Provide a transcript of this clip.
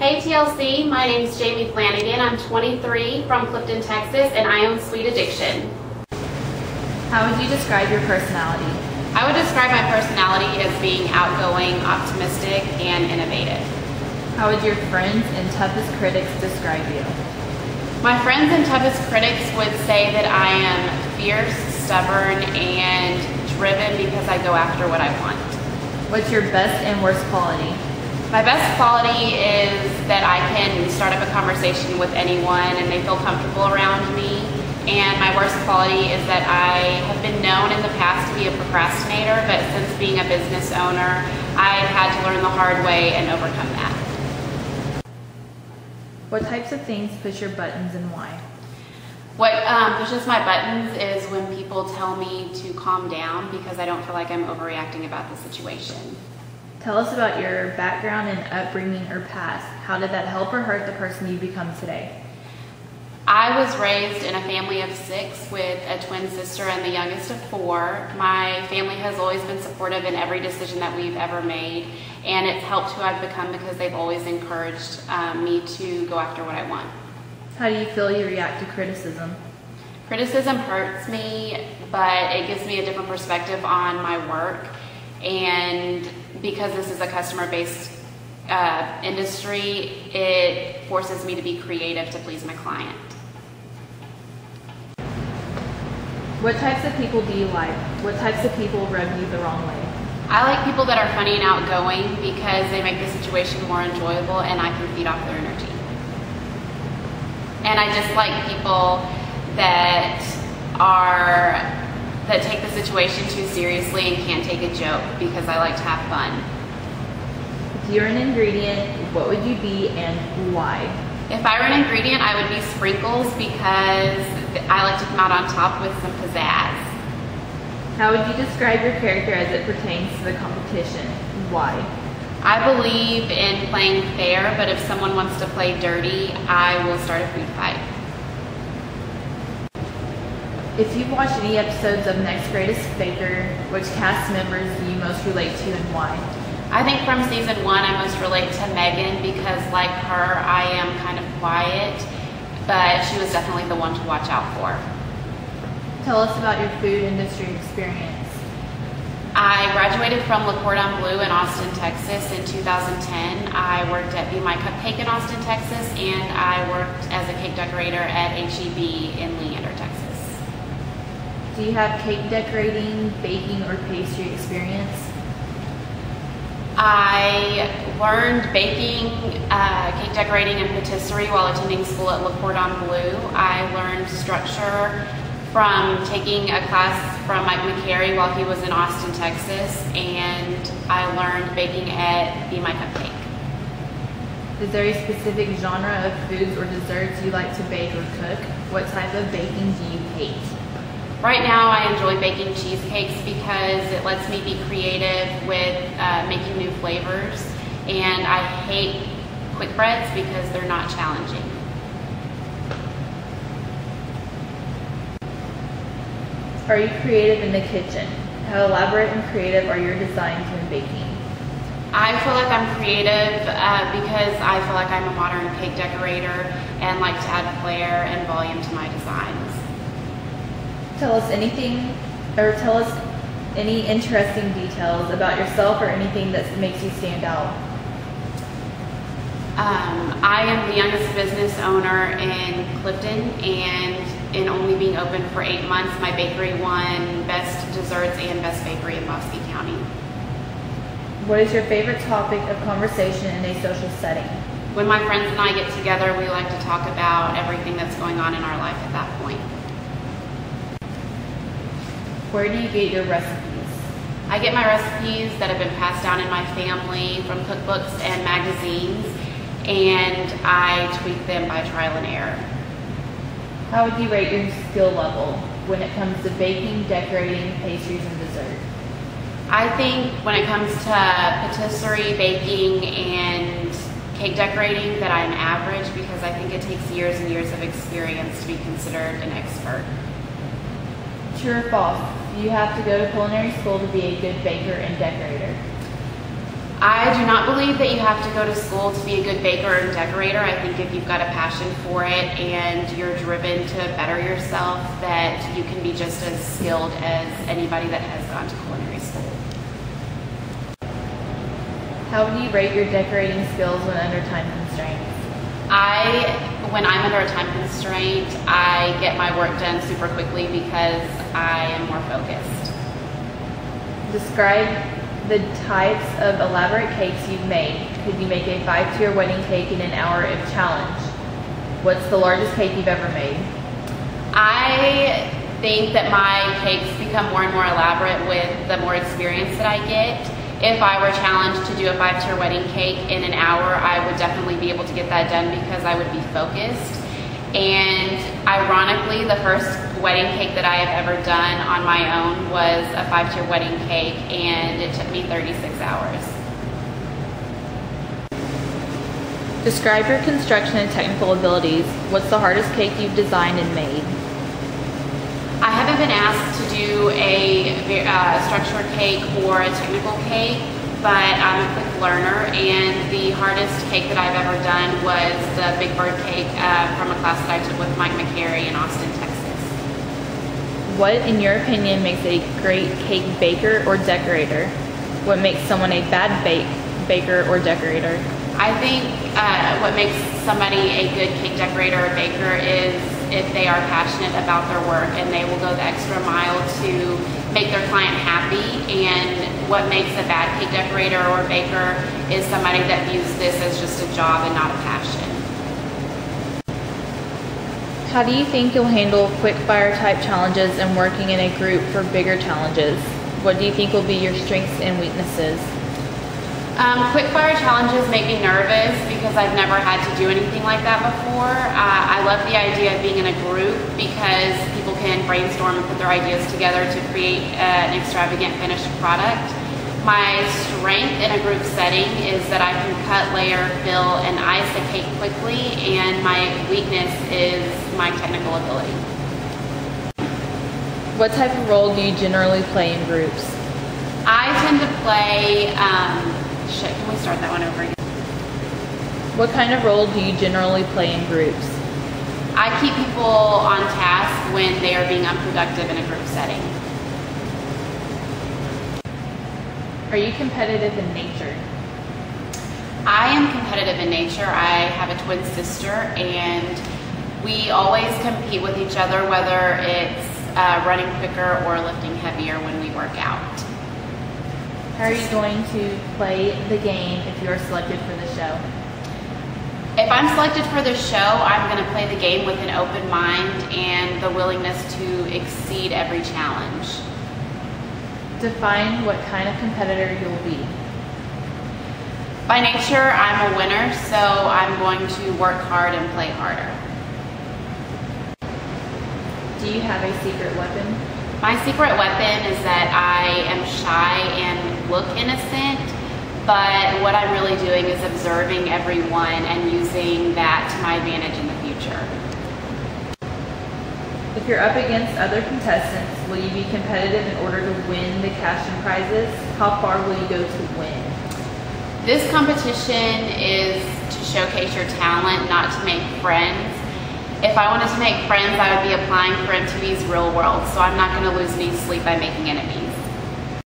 Hey TLC, my name is Jamie Flanagan. I'm 23 from Clifton, Texas, and I own Sweet Addiction. How would you describe your personality? I would describe my personality as being outgoing, optimistic, and innovative. How would your friends and toughest critics describe you? My friends and toughest critics would say that I am fierce, stubborn, and driven because I go after what I want. What's your best and worst quality? My best quality is that I can start up a conversation with anyone and they feel comfortable around me. And my worst quality is that I have been known in the past to be a procrastinator, but since being a business owner, I've had to learn the hard way and overcome that. What types of things push your buttons and why? What pushes my buttons is when people tell me to calm down because I don't feel like I'm overreacting about the situation. Tell us about your background and upbringing or past. How did that help or hurt the person you become today? I was raised in a family of 6 with a twin sister and the youngest of 4. My family has always been supportive in every decision that we've ever made, and it's helped who I've become because they've always encouraged me to go after what I want. How do you feel you react to criticism? Criticism hurts me, but it gives me a different perspective on my work, and because this is a customer-based industry, it forces me to be creative to please my client. What types of people do you like? What types of people rub you the wrong way? I like people that are funny and outgoing because they make the situation more enjoyable and I can feed off their energy. And I dislike people that take the situation too seriously and can't take a joke because I like to have fun. If you're an ingredient, what would you be and why? If I were an ingredient, I would be sprinkles because I like to come out on top with some pizzazz. How would you describe your character as it pertains to the competition? Why? I believe in playing fair, but if someone wants to play dirty, I will start a food fight. If you've watched any episodes of Next Greatest Baker, which cast members do you most relate to and why? I think from season 1, I most relate to Megan because like her, I am kind of quiet, but she was definitely the one to watch out for. Tell us about your food industry experience. I graduated from Le Cordon Bleu in Austin, Texas in 2010. I worked at Be My Cupcake in Austin, Texas, and I worked as a cake decorator at HEB in Leander, Texas. Do you have cake decorating, baking, or pastry experience? I learned baking, cake decorating, and patisserie while attending school at Le Cordon Bleu. I learned structure from taking a class from Mike McCary while he was in Austin, Texas, and I learned baking at Be My Cupcake. Is there a specific genre of foods or desserts you like to bake or cook? What type of baking do you hate? Right now I enjoy baking cheesecakes because it lets me be creative with making new flavors, and I hate quick breads because they're not challenging. Are you creative in the kitchen? How elaborate and creative are your designs when baking? I feel like I'm creative because I feel like I'm a modern cake decorator and like to add flair and volume to my designs. Tell us any interesting details about yourself or anything that makes you stand out. I am the youngest business owner in Clifton, and in only being open for 8 months, my bakery won Best Desserts and Best Bakery in Bosque County. What is your favorite topic of conversation in a social setting? When my friends and I get together, we like to talk about everything that's going on in our life at that point. Where do you get your recipes? I get my recipes that have been passed down in my family from cookbooks and magazines, and I tweak them by trial and error. How would you rate your skill level when it comes to baking, decorating, pastries, and dessert? I think when it comes to patisserie, baking, and cake decorating that I'm average because I think it takes years and years of experience to be considered an expert. True or false? You have to go to culinary school to be a good baker and decorator. I do not believe that you have to go to school to be a good baker and decorator. I think if you've got a passion for it and you're driven to better yourself, that you can be just as skilled as anybody that has gone to culinary school. How would you rate your decorating skills when under time constraints? When I'm under a time constraint, I get my work done super quickly because I am more focused. Describe the types of elaborate cakes you've made. Could you make a 5-tier wedding cake in an hour if challenged? What's the largest cake you've ever made? I think that my cakes become more and more elaborate with the more experience that I get. If I were challenged to do a 5-tier wedding cake in an hour, I would definitely be able to get that done because I would be focused. And ironically, the first wedding cake that I have ever done on my own was a 5-tier wedding cake, and it took me 36 hours. Describe your construction and technical abilities. What's the hardest cake you've designed and made? I haven't been asked to do a structured cake or a technical cake, but I'm a quick learner, and the hardest cake that I've ever done was the Big Bird cake from a class that I took with Mike McCary in Austin, Texas. What, in your opinion, makes a great cake baker or decorator? What makes someone a bad baker or decorator? I think what makes somebody a good cake decorator or baker is if they are passionate about their work and they will go the extra mile to make their client happy. And what makes a bad cake decorator or baker is somebody that views this as just a job and not a passion. How do you think you'll handle quick fire type challenges and working in a group for bigger challenges? What do you think will be your strengths and weaknesses? Quick fire challenges make me nervous because I've never had to do anything like that before. I love the idea of being in a group because people can brainstorm and put their ideas together to create an extravagant finished product. My strength in a group setting is that I can cut, layer, fill, and ice a cake quickly, and my weakness is my technical ability. What type of role do you generally play in groups? I tend to play, can we start that one over again? What kind of role do you generally play in groups? I keep people on task when they are being unproductive in a group setting. Are you competitive in nature? I am competitive in nature. I have a twin sister, and we always compete with each other, whether it's running quicker or lifting heavier when we work out. How are you going to play the game if you are selected for the show? If I'm selected for the show, I'm going to play the game with an open mind and the willingness to exceed every challenge. Define what kind of competitor you'll be. By nature, I'm a winner, so I'm going to work hard and play harder. Do you have a secret weapon? My secret weapon is that I am shy and look innocent, but what I'm really doing is observing everyone and using that to my advantage in the future. If you're up against other contestants, will you be competitive in order to win the cash and prizes? How far will you go to win? This competition is to showcase your talent, not to make friends. If I wanted to make friends, I would be applying for MTV's Real World, so I'm not going to lose any sleep by making enemies.